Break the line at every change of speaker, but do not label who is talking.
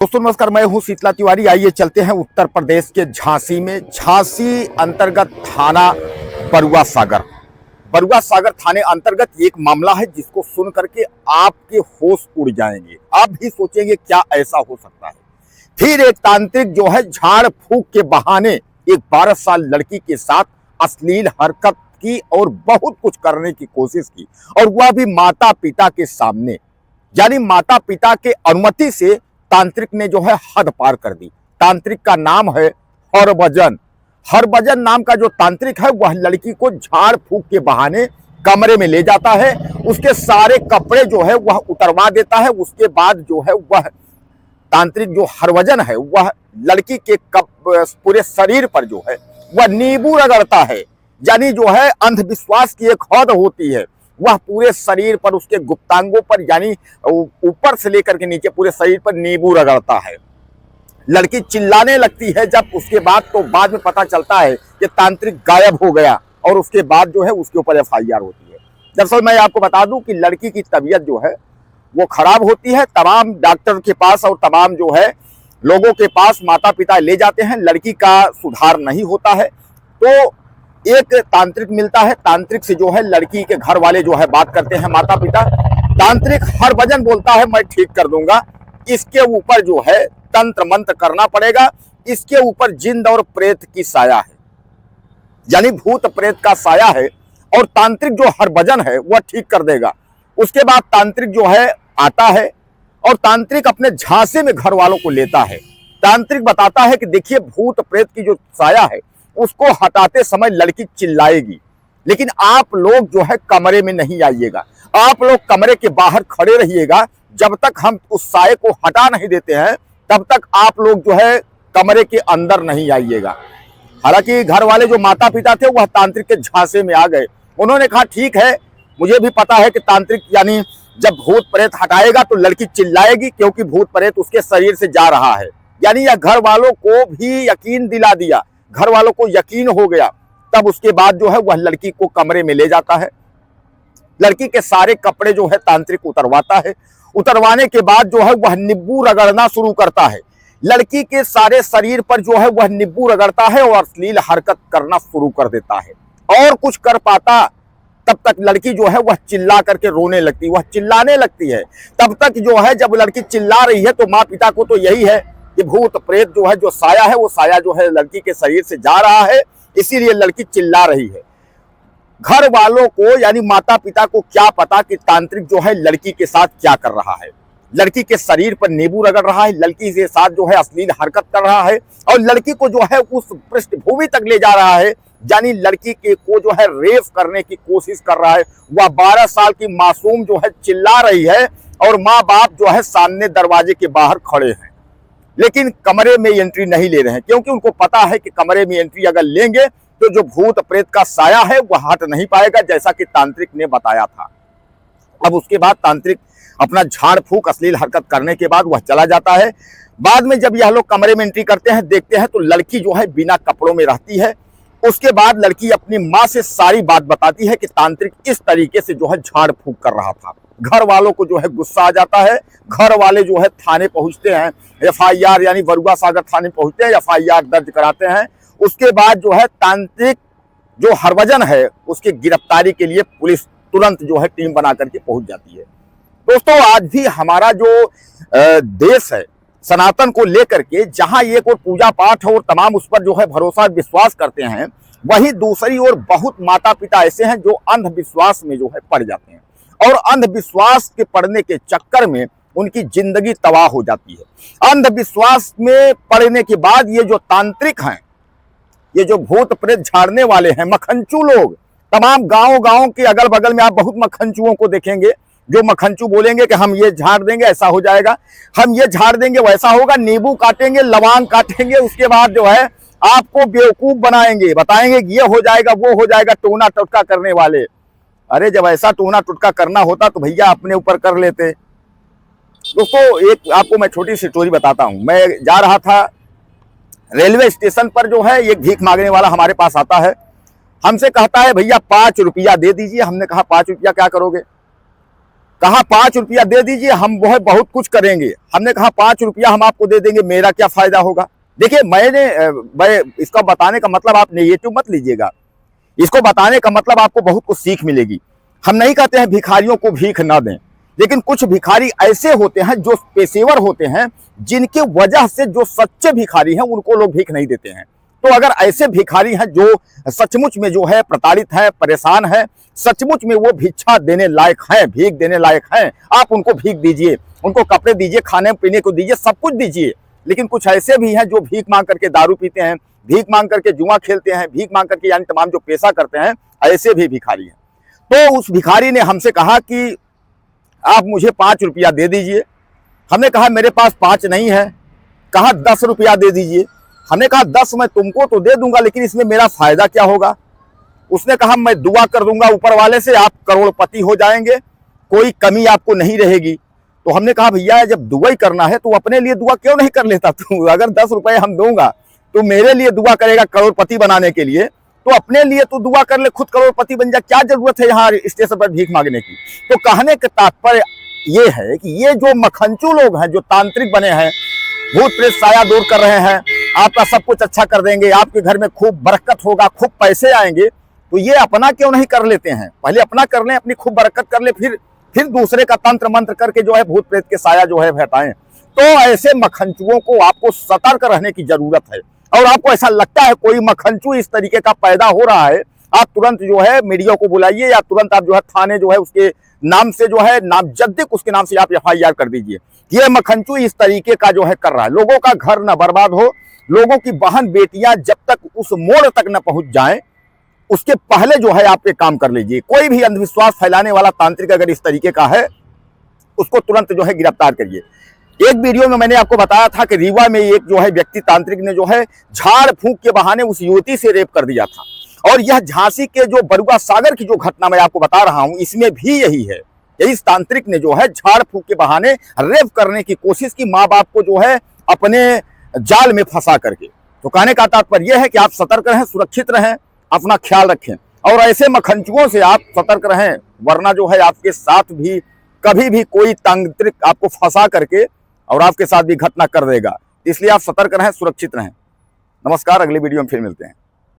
दोस्तों नमस्कार, मैं हूं शीतला तिवारी। आइए चलते हैं उत्तर प्रदेश के झांसी में। झांसी अंतर्गत थाना बरुआ सागर, बरुआ सागर थाने अंतर्गत एक मामला है जिसको सुन करके आपके होश उड़ जाएंगे। आप भी सोचेंगे क्या ऐसा हो सकता है। फिर एक तांत्रिक जो है झाड़ फूक के बहाने एक 12 साल लड़की के साथ अश्लील हरकत की और बहुत कुछ करने की कोशिश की, और वह भी माता पिता के सामने। यानी माता पिता के अनुमति से तांत्रिक ने जो है हद पार कर दी। तांत्रिक का नाम है हरभजन। हरभजन नाम का जो तांत्रिक है वह लड़की को झाड़ फूक के बहाने कमरे में ले जाता है, उसके सारे कपड़े जो है वह उतरवा देता है। उसके बाद जो है वह तांत्रिक जो हरभजन है वह लड़की के पूरे शरीर पर जो है वह नींबू रगड़ता है। यानी जो है अंधविश्वास की एक हद होती है, वह पूरे शरीर पर, उसके गुप्तांगों पर, यानी ऊपर से लेकर के नीचे पूरे शरीर पर नींबू रगड़ता है। लड़की चिल्लाने लगती है जब, उसके बाद तो बाद में पता चलता है कि तांत्रिक गायब हो गया, और उसके बाद जो है उसके ऊपर एफआईआर होती है। दरअसल मैं आपको बता दूं कि लड़की की तबीयत जो है वो खराब होती है। तमाम डॉक्टर के पास और तमाम जो है लोगों के पास माता पिता ले जाते हैं, लड़की का सुधार नहीं होता है। तो एक तांत्रिक मिलता है, तांत्रिक से जो है लड़की के घर वाले जो है बात करते हैं, माता पिता। तांत्रिक हरभजन बोलता है मैं ठीक कर दूंगा, इसके ऊपर जो है तंत्र मंत्र करना पड़ेगा, इसके ऊपर जिंद और प्रेत की साया है, यानी भूत प्रेत का साया है, और तांत्रिक जो हरभजन है वह ठीक कर देगा। उसके बाद तांत्रिक जो है आता है, और तांत्रिक अपने झांसे में घर वालों को लेता है। तांत्रिक बताता है कि देखिए भूत प्रेत की जो साया है उसको हटाते समय लड़की चिल्लाएगी, लेकिन आप लोग जो है कमरे में नहीं आइएगा, आप लोग कमरे के बाहर खड़े रहिएगा। जब तक हम उस साये को हटा नहीं देते हैं तब तक आप लोग जो है कमरे के अंदर नहीं आइएगा। हालांकि घर वाले जो माता पिता थे वह तांत्रिक के झांसे में आ गए। उन्होंने कहा ठीक है, मुझे भी पता है कि तांत्रिक यानी जब भूत प्रेत हटाएगा तो लड़की चिल्लाएगी, क्योंकि भूत प्रेत उसके शरीर से जा रहा है। यानी यह घर वालों को भी यकीन दिला दिया, घर वालों को यकीन हो गया। तब उसके बाद जो है वह लड़की को कमरे में ले जाता है, लड़की के सारे कपड़े जो है तांत्रिक उतरवाता है। उतरवाने के बाद जो है वह नींबू रगड़ना शुरू करता है, लड़की के सारे शरीर पर जो है वह नींबू रगड़ता है और अश्लील हरकत करना शुरू कर देता है। और कुछ कर पाता तब तक लड़की जो है वह चिल्ला करके रोने लगती, वह चिल्लाने लगती है। तब तक जो है जब लड़की चिल्ला रही है तो माँ पिता को तो यही है कि भूत प्रेत जो है जो साया है वो साया जो है लड़की के शरीर से जा रहा है, इसीलिए लड़की चिल्ला रही है। घर वालों को यानी माता पिता को क्या पता कि तांत्रिक जो है लड़की के साथ क्या कर रहा है। लड़की के शरीर पर नींबू रगड़ रहा है, लड़की के साथ जो है अश्लील हरकत कर रहा है, और लड़की को जो है उस पृष्ठभूमि तक ले जा रहा है, यानी लड़की के को जो है रेप करने की कोशिश कर रहा है। वह 12 साल की मासूम जो है चिल्ला रही है, और माँ बाप जो है सामने दरवाजे के बाहर खड़े हैं, लेकिन कमरे में एंट्री नहीं ले रहे हैं, क्योंकि उनको पता है कि कमरे में एंट्री अगर लेंगे तो जो भूत प्रेत का साया है वह हट नहीं पाएगा, जैसा कि तांत्रिक ने बताया था। अब उसके बाद तांत्रिक अपना झाड़ फूक अश्लील हरकत करने के बाद वह चला जाता है। बाद में जब यह लोग कमरे में एंट्री करते हैं, देखते हैं तो लड़की जो है बिना कपड़ों में रहती है। उसके बाद लड़की अपनी माँ से सारी बात बताती है कि तांत्रिक इस तरीके से जो है झाड़ फूक कर रहा था। घर वालों को जो है गुस्सा आ जाता है, घर वाले जो है थाने पहुंचते हैं, एफआईआर यानी बरुआ सागर थाने पहुंचते हैं, एफआईआर दर्ज कराते हैं। उसके बाद जो है तांत्रिक जो हरभजन है उसकी गिरफ्तारी के लिए पुलिस तुरंत जो है टीम बना करके पहुंच जाती है। दोस्तों आज भी हमारा जो देश है सनातन को लेकर के, जहां एक और पूजा पाठ और तमाम उस पर जो है भरोसा विश्वास करते हैं, वहीं दूसरी ओर बहुत माता पिता ऐसे हैं जो अंधविश्वास में जो है पड़ जाते हैं, और अंधविश्वास के पड़ने के चक्कर में उनकी जिंदगी तबाह हो जाती है। अंधविश्वास में पड़ने के बाद ये जो तांत्रिक हैं, ये जो भूत प्रेत झाड़ने वाले हैं, मखनचू लोग, तमाम गांव के अगल बगल में आप बहुत मखनचुओं को देखेंगे जो मखनचू बोलेंगे कि हम ये झाड़ देंगे ऐसा हो जाएगा, हम ये झाड़ देंगे वैसा होगा, नींबू काटेंगे, लवांग काटेंगे, उसके बाद जो है आपको बेवकूफ बनाएंगे, बताएंगे कि ये हो जाएगा वो हो जाएगा, टोना टोटका करने वाले। अरे जब ऐसा टोना टोटका करना होता तो भैया अपने ऊपर कर लेते। दोस्तों एक आपको मैं छोटी सी स्टोरी बताता हूं। मैं जा रहा था रेलवे स्टेशन पर, जो है एक भीख मांगने वाला हमारे पास आता है, हमसे कहता है भैया 5 रुपया दे दीजिए। हमने कहा 5 रुपया क्या करोगे? कहा 5 रुपया दे दीजिए, हम वो है बहुत कुछ करेंगे। हमने कहा 5 रुपया हम आपको दे देंगे, मेरा क्या फायदा होगा। देखिए मैं इसका बताने का मतलब आप नेगेटिव मत लीजिएगा, इसको बताने का मतलब आपको बहुत कुछ सीख मिलेगी। हम नहीं कहते हैं भिखारियों को भीख ना दें, लेकिन कुछ भिखारी ऐसे होते हैं जो पेशेवर होते हैं, जिनके वजह से जो सच्चे भिखारी हैं उनको लोग भीख नहीं देते हैं। तो अगर ऐसे भिखारी हैं जो सचमुच में जो है प्रताड़ित है, परेशान है, सचमुच में वो भिक्षा देने लायक हैं, भीख देने लायक हैं, आप उनको भीख दीजिए, उनको कपड़े दीजिए, खाने पीने को दीजिए, सब कुछ दीजिए। लेकिन कुछ ऐसे भी हैं जो भीख मांग करके दारू पीते हैं, भीख मांग करके जुआ खेलते हैं, भीख मांग करके यानी तमाम जो पेशा करते हैं, ऐसे भी भिखारी हैं। तो उस भिखारी ने हमसे कहा कि आप मुझे 5 रुपया दे दीजिए। हमने कहा मेरे पास 5 नहीं है। कहा 10 रुपया दे दीजिए। हमने कहा 10 मैं तुमको तो दे दूंगा, लेकिन इसमें मेरा फायदा क्या होगा। उसने कहा मैं दुआ कर दूंगा ऊपर वाले से, आप करोड़पति हो जाएंगे, कोई कमी आपको नहीं रहेगी। तो हमने कहा भैया जब दुआ ही करना है तो अपने लिए दुआ क्यों नहीं कर लेता तू। अगर 10 रुपए हम दूंगा तो मेरे लिए दुआ करेगा करोड़पति बनाने के लिए, तो अपने लिए तो दुआ कर ले, खुद करोड़पति बन जा, क्या जरूरत है यहाँ स्टेशन पर भीख मांगने की। तो कहने का तात्पर्य ये है कि ये जो मखंचू लोग हैं, जो तांत्रिक बने हैं, भूत प्रेत साया दूर कर रहे हैं, आपका सब कुछ अच्छा कर देंगे, आपके घर में खूब बरकत होगा, खूब पैसे आएंगे, तो ये अपना क्यों नहीं कर लेते हैं। पहले अपना कर लें, अपनी खूब बरकत कर ले, फिर दूसरे का तंत्र मंत्र करके जो है भूत प्रेत के साया जो है हटाएं। तो ऐसे मखंचुओं को आपको सतर्क रहने की जरूरत है। और आपको ऐसा लगता है कोई मखंचू इस तरीके का पैदा हो रहा है, आप तुरंत जो है मीडिया को बुलाइए, या तुरंत आप जो है थाने जो है उसके नाम से जो है नामजद्दिक उसके नाम से आप FIR कर दीजिए। ये मखंचू इस तरीके का जो है कर रहा है, लोगों का घर न बर्बाद हो, लोगों की बहन बेटियां जब तक उस मोड़ तक न पहुंच जाएं, उसके पहले जो है आप ये काम कर लीजिए। कोई भी अंधविश्वास फैलाने वाला तांत्रिक अगर इस तरीके का है, उसको तुरंत जो है गिरफ्तार करिए। एक वीडियो में मैंने आपको बताया था कि रीवा में एक जो है व्यक्ति तांत्रिक ने जो है झाड़ फूंक के बहाने उस युवती से रेप कर दिया था। और यह झांसी के जो बरुआ सागर की जो घटना मैं आपको बता रहा हूं, इसमें भी यही है। इस तांत्रिक ने जो है झाड़ फूंक के बहाने रेप करने की कोशिश की, माँ बाप को जो है अपने जाल में फंसा करके। तो कहने का तात्पर्य यह है कि आप सतर्क रहें, सुरक्षित रहें, अपना ख्याल रखें, और ऐसे मखंचुओं से आप सतर्क रहें, वरना जो है आपके साथ भी कभी भी कोई तांत्रिक आपको फंसा करके और आपके साथ भी घटना कर देगा। इसलिए आप सतर्क रहें, सुरक्षित रहें। नमस्कार, अगली वीडियो में फिर मिलते हैं।